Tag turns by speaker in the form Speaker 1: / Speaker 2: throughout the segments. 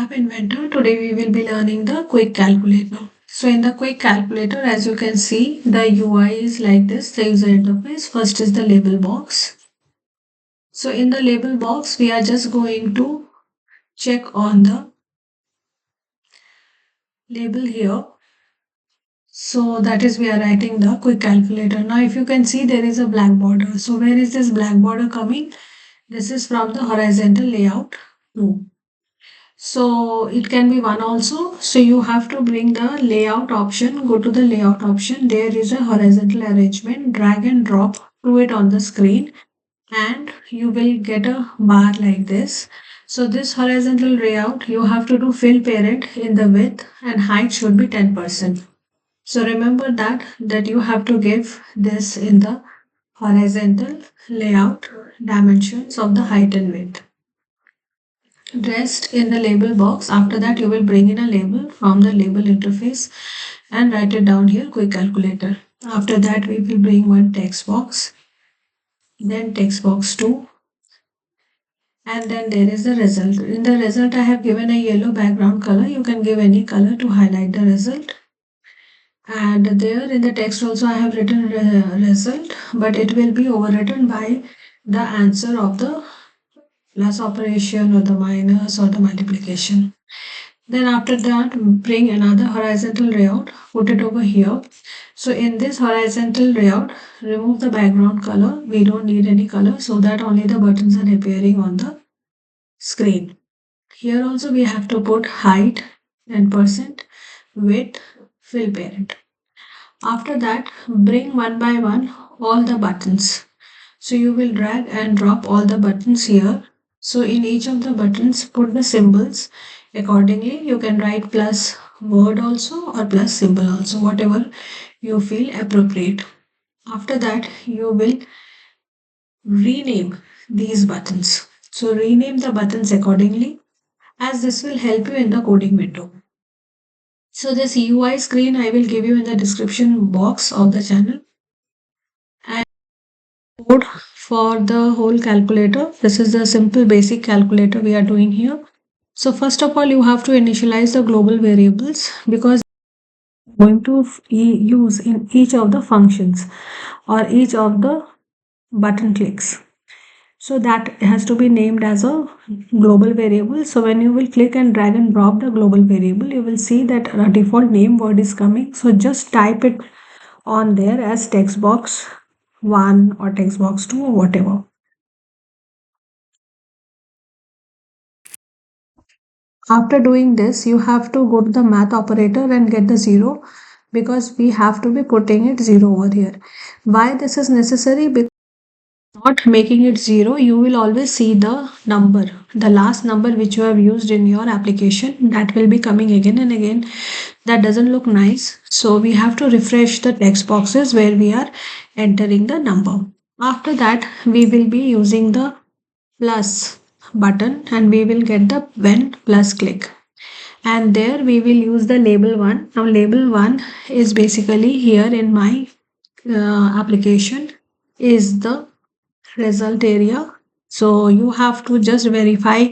Speaker 1: App Inventor. Today we will be learning the quick calculator. So in the quick calculator, as you can see, the UI is like this, the user interface. First is the label box. So in the label box, we are just going to check on the label here. So that is we are writing the quick calculator. Now if you can see there is a black border. So where is this black border coming? This is from the horizontal layout 2. So it can be one also. So you have to bring the layout option, go to the layout option. There is a horizontal arrangement, drag and drop to it on the screen and you will get a bar like this. So this horizontal layout, you have to do fill parent in the width and height should be 10%. So remember that you have to give this in the horizontal layout dimensions of the height and width. Rest in the label box. After that, you will bring in a label from the label interface and write it down here, quick calculator. After that, we will bring one text box, then text box 2, and then there is the result. In the result, I have given a yellow background color. You can give any color to highlight the result. And there in the text also I have written result, but it will be overwritten by the answer of the plus operation or the minus or the multiplication. Then after that, bring another horizontal layout, put it over here. So in this horizontal layout, remove the background color. We don't need any color so that only the buttons are appearing on the screen. Here also we have to put height 10%, width, fill parent. After that, bring one by one all the buttons. So you will drag and drop all the buttons here. So in each of the buttons, put the symbols accordingly. You can write plus word also or plus symbol also, whatever you feel appropriate. After that, you will rename these buttons. So rename the buttons accordingly as this will help you in the coding window. So this UI screen I will give you in the description box of the channel. And code for the whole calculator. This is the simple basic calculator we are doing here. So first of all, you have to initialize the global variables because going to use in each of the functions or each of the button clicks. So that has to be named as a global variable. So when you will click and drag and drop the global variable, you will see that a default name word is coming. So just type it on there as text box 1 or text box 2 or whatever. After doing this, you have to go to the math operator and get the 0 because we have to be putting it 0 over here. Why this is necessary? Because not making it 0, you will always see the number, the last number which you have used in your application that will be coming again and again. That doesn't look nice. So we have to refresh the text boxes where we are entering the number. After that, we will be using the plus button and we will get the when plus click, and there we will use the label 1. Now label 1 is basically here in my application is the result area. So you have to just verify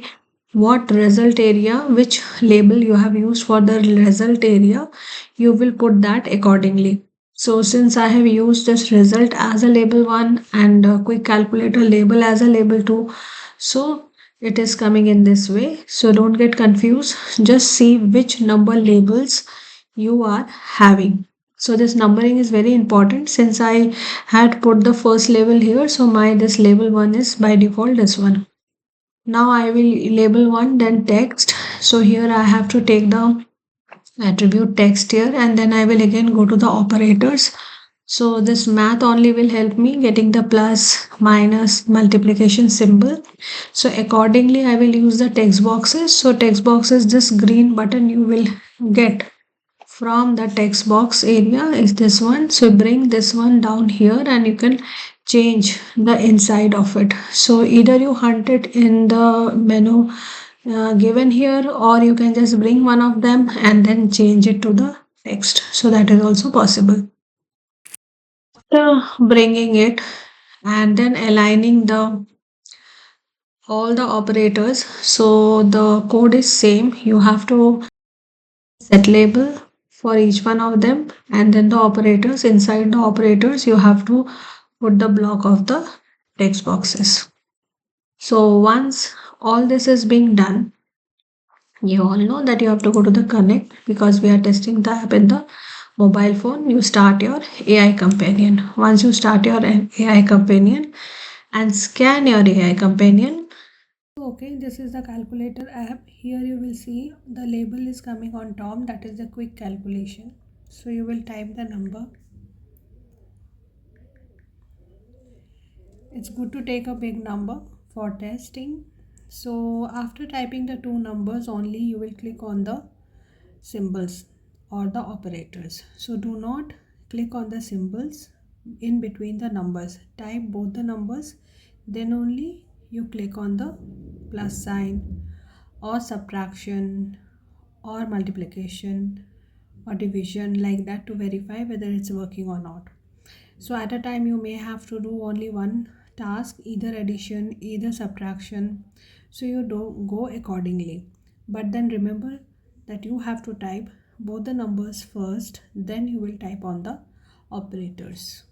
Speaker 1: what result area, which label you have used for the result area. You will put that accordingly. So since I have used this result as a label 1 and quick calculator label as a label 2, so it is coming in this way. So don't get confused. Just see which number labels you are having. So this numbering is very important. Since I had put the first label here, so my this label 1 is by default this one. Now I will label 1 then text. So here I have to take the attribute text here and then I will again go to the operators. So this math only will help me getting the plus, minus, multiplication symbol. So accordingly I will use the text boxes. So text boxes, this green button you will get from the text box area is this one. So bring this one down here and you can change the inside of it. So either you hunt it in the menu given here or you can just bring one of them and then change it to the text. So that is also possible. After bringing it and then aligning the all the operators. So the code is same. You have to set label for each one of them, and then the operators, inside the operators you have to put the block of the text boxes. So once all this is being done, you all know that you have to go to the connect because we are testing the app in the mobile phone. You start your AI companion. Once you start your AI companion and scan your AI companion. Okay, this is the calculator app. Here you will see the label is coming on top, that is the quick calculation. So you will type the number. It's good to take a big number for testing. So after typing the two numbers only, you will click on the symbols or the operators. So do not click on the symbols in between the numbers. Type both the numbers, then only you click on the plus sign or subtraction or multiplication or division, like that, to verify whether it's working or not. So at a time you may have to do only one task, either addition, either subtraction. So you do go accordingly. But then remember that you have to type both the numbers first, then you will type on the operators.